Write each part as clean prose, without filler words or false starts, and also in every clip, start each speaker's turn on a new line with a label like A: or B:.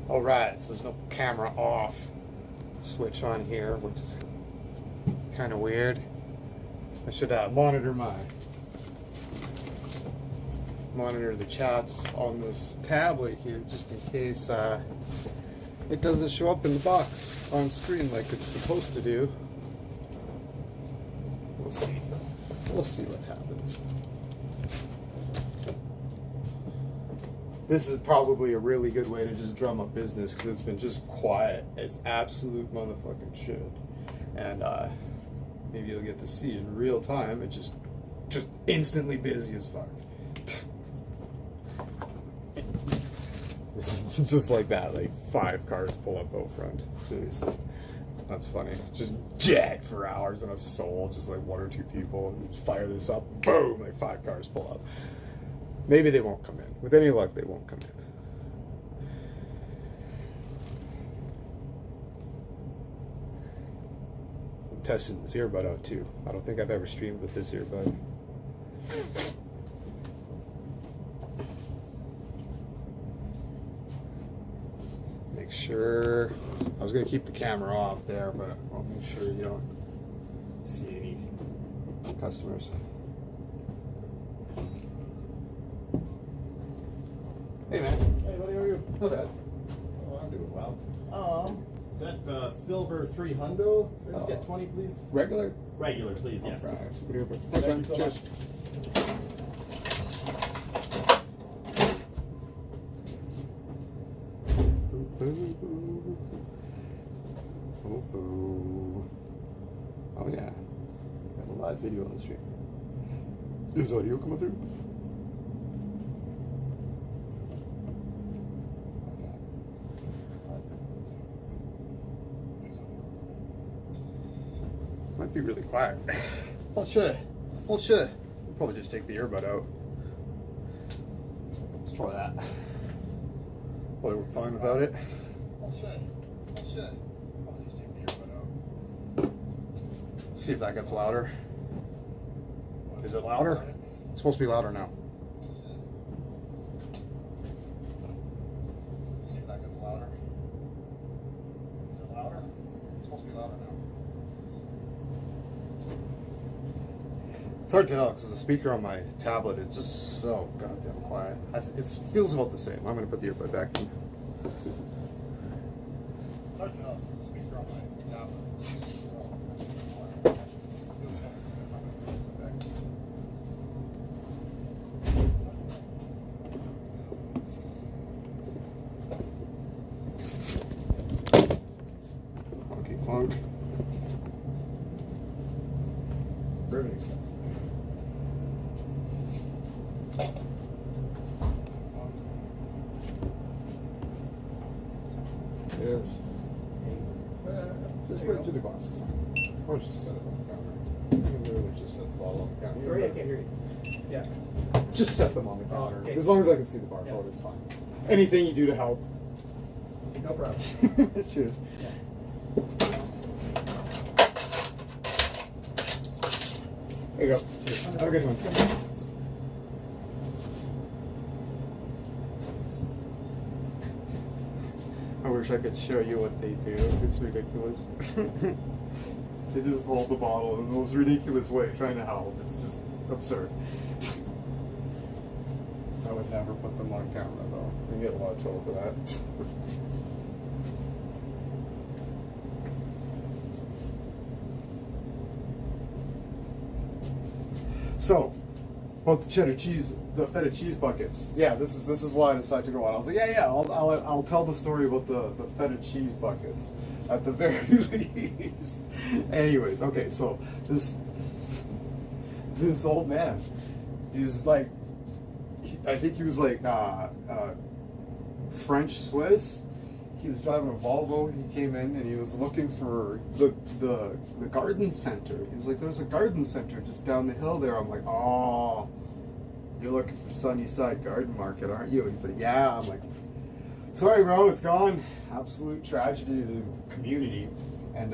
A: All right, so there's no camera off switch on here, which is kind of weird. I should monitor the chats on this tablet here, just in case it doesn't show up in the box on screen like it's supposed to do. We'll see. We'll see what happens. This is probably a really good way to just drum up business because it's been just quiet. It's absolute motherfucking shit. And maybe you'll get to see in real time. It's just instantly busy as fuck. Just like that, like 5 cars pull up out front. Seriously. That's funny. Just jacked for hours in a soul, just like 1 or 2 people, and just fire this up, boom, like 5 cars pull up. Maybe they won't come in. With any luck, they won't come in. I'm testing this earbud out too. I don't think I've ever streamed with this earbud. Make sure, I was going to keep the camera off there, but I'll make sure you don't see any customers. Hey man.
B: Hey buddy, how are you?
A: Not bad.
B: Oh, I'm doing well. That silver 3 hundo. Let's get 20, please.
A: Regular?
B: Regular, please. Yes.
A: Right.
B: Thank you so much.
A: Oh yeah, got a live video on the stream. Is audio coming through? Might be really quiet. Well, should. We'll probably just take the earbud out. Let's try that. Probably work fine without it. Well, should. Probably just take the earbud out. See if that gets louder. Is it louder? It's supposed to be louder now. See if that gets louder. Is it louder? It's supposed to be louder now. It's hard to know because the speaker on my tablet is just so goddamn quiet. It feels about the same. I'm going to put the earbud back in. It's hard to know because the speaker on my tablet is just so goddamn quiet. It feels about the same. I'm going to put it back in. Funky clunk. Riveting stuff. Just put it to the glasses. Or just set it on the counter. You can literally just set the bottle on the counter.
B: Sorry, I can't hear you. Yeah.
A: Just set them on the counter.
B: Okay.
A: As long as I can see the barcode, it's fine. Anything you do to help.
B: No problem.
A: Cheers.
B: Yeah.
A: There you go. Cheers. Have a good one. I wish I could show you what they do. It's ridiculous. They just hold the bottle in the most ridiculous way, trying to help. It's just absurd. I would never put them on camera though. I get a lot of trouble for that. So, about the cheddar cheese, the feta cheese buckets. Yeah, this is why I decided to go on. I was like, yeah, I'll tell the story about the feta cheese buckets at the very least. Anyways, okay, so this old man, he's like, I think he was like French Swiss. He was driving a Volvo. He came in and he was looking for the garden center. He was like, "There's a garden center just down the hill there." I'm like, "Oh, you're looking for Sunnyside Garden Market, aren't you?" He's like, "Yeah." I'm like, "Sorry, bro, it's gone. Absolute tragedy to the community." And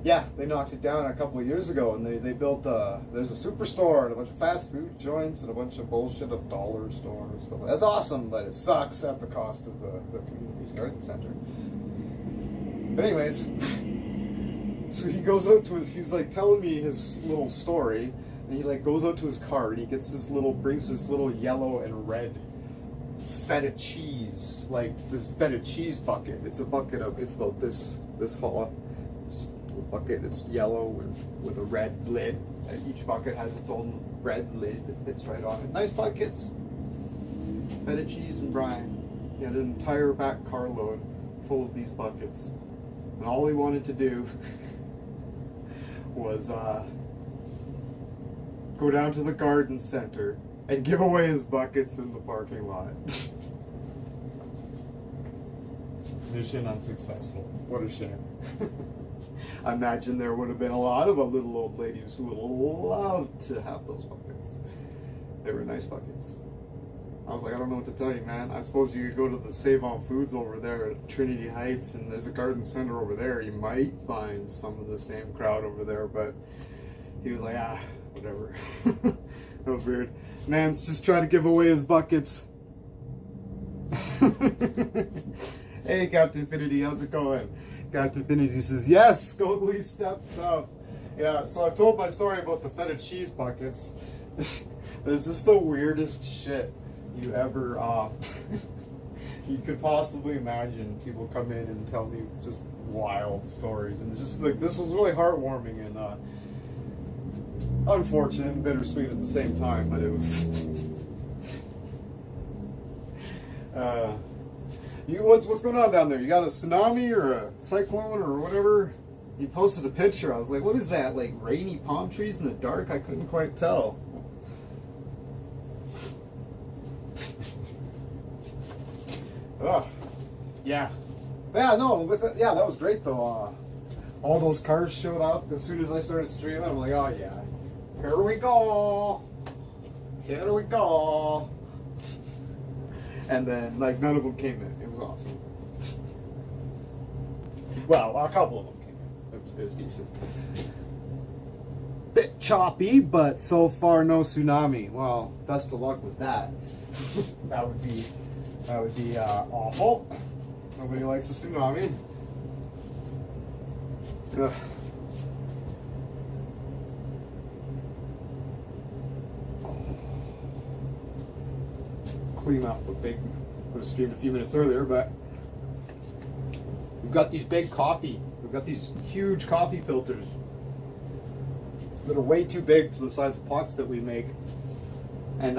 A: Yeah, they knocked it down a couple of years ago, and they built there's a superstore and a bunch of fast food joints and a bunch of bullshit of dollar stores and stuff. That's awesome, but it sucks at the cost of the community's garden center. But anyways, so he goes out to he's like telling me his little story, and he like goes out to his car and he gets brings this little yellow and red feta cheese, like this feta cheese bucket. It's a bucket of, it's about this whole bucket. It's yellow with a red lid. And each bucket has its own red lid that fits right on it. Nice buckets. Feta cheese and brine. He had an entire back carload full of these buckets. And all he wanted to do was go down to the garden center and give away his buckets in the parking lot. Mission unsuccessful. What a shame. I imagine there would have been a lot of little old ladies who would love to have those buckets. They were nice buckets. I was like, I don't know what to tell you, man. I suppose you could go to the Save On Foods over there at Trinity Heights, and there's a garden center over there. You might find some of the same crowd over there, but he was like, whatever. That was weird. Man's just trying to give away his buckets. Hey, Captain Infinity, how's it going? Captain Infinity says, yes, Goldley steps up. Yeah, so I've told my story about the feta cheese buckets. This is the weirdest shit you ever, you could possibly imagine. People come in and tell me just wild stories. And just like, this was really heartwarming and unfortunate and bittersweet at the same time, but it was... what's going on down there? You got a tsunami or a cyclone or whatever? You posted a picture. I was like, what is that? Like rainy palm trees in the dark? I couldn't quite tell. Ugh. Yeah. Yeah, no, yeah, that was great though. All those cars showed up as soon as I started streaming. I'm like, oh yeah. Here we go. Here we go. And then, like, none of them came in. It was awesome. Well, a couple of them came in. It was decent. Bit choppy, but so far no tsunami. Well, best of luck with that. That would be awful. Nobody likes a tsunami. Ugh. Clean up would have streamed a few minutes earlier, but we've got these we've got these huge coffee filters that are way too big for the size of pots that we make. And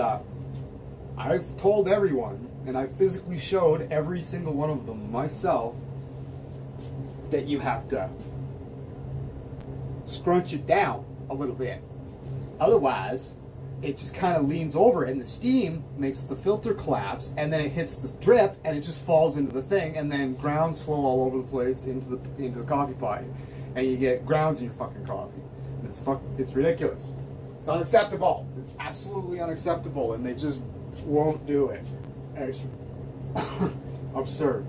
A: I've told everyone, and I physically showed every single one of them myself, that you have to scrunch it down a little bit. Otherwise, it just kind of leans over and the steam makes the filter collapse, and then it hits the drip and it just falls into the thing, and then grounds flow all over the place into the coffee pot, and you get grounds in your fucking coffee. It's ridiculous. It's unacceptable. It's absolutely unacceptable, and they just won't do it. It's absurd.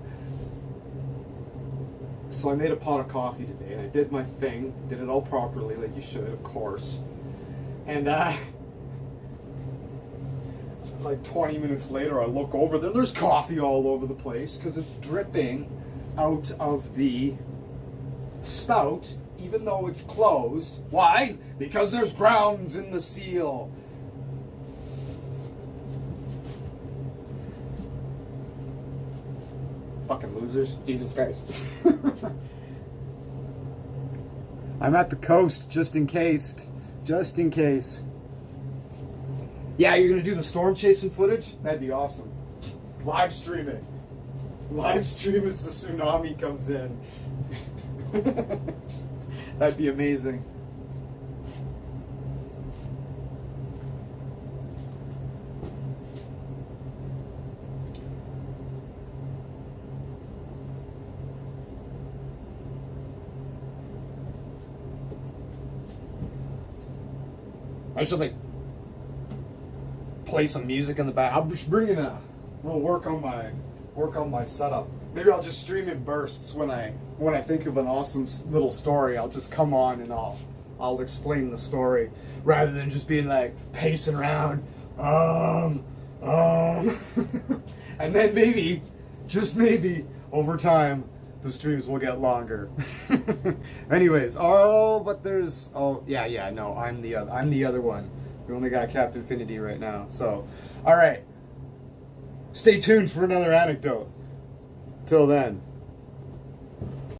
A: So I made a pot of coffee today, and I did my thing, did it all properly, like you should, of course. And like 20 minutes later, I look over there, there's coffee all over the place because it's dripping out of the spout, even though it's closed. Why? Because there's grounds in the seal. Fucking losers. Jesus Christ. I'm at the coast just in case. Just in case. Yeah, you're going to do the storm chasing footage? That'd be awesome. Live stream it. Live stream as the tsunami comes in. That'd be amazing. I should like play some music in the back. I'm just bringing we'll work on my setup. maybe I'll just stream in bursts when I think of an awesome little story. I'll just come on and I'll explain the story rather than just being like pacing around. And then maybe, just maybe, over time, the streams will get longer. Anyways, but there's, no, I'm the other one. We only got Captain Infinity right now. So, all right. Stay tuned for another anecdote. Till then.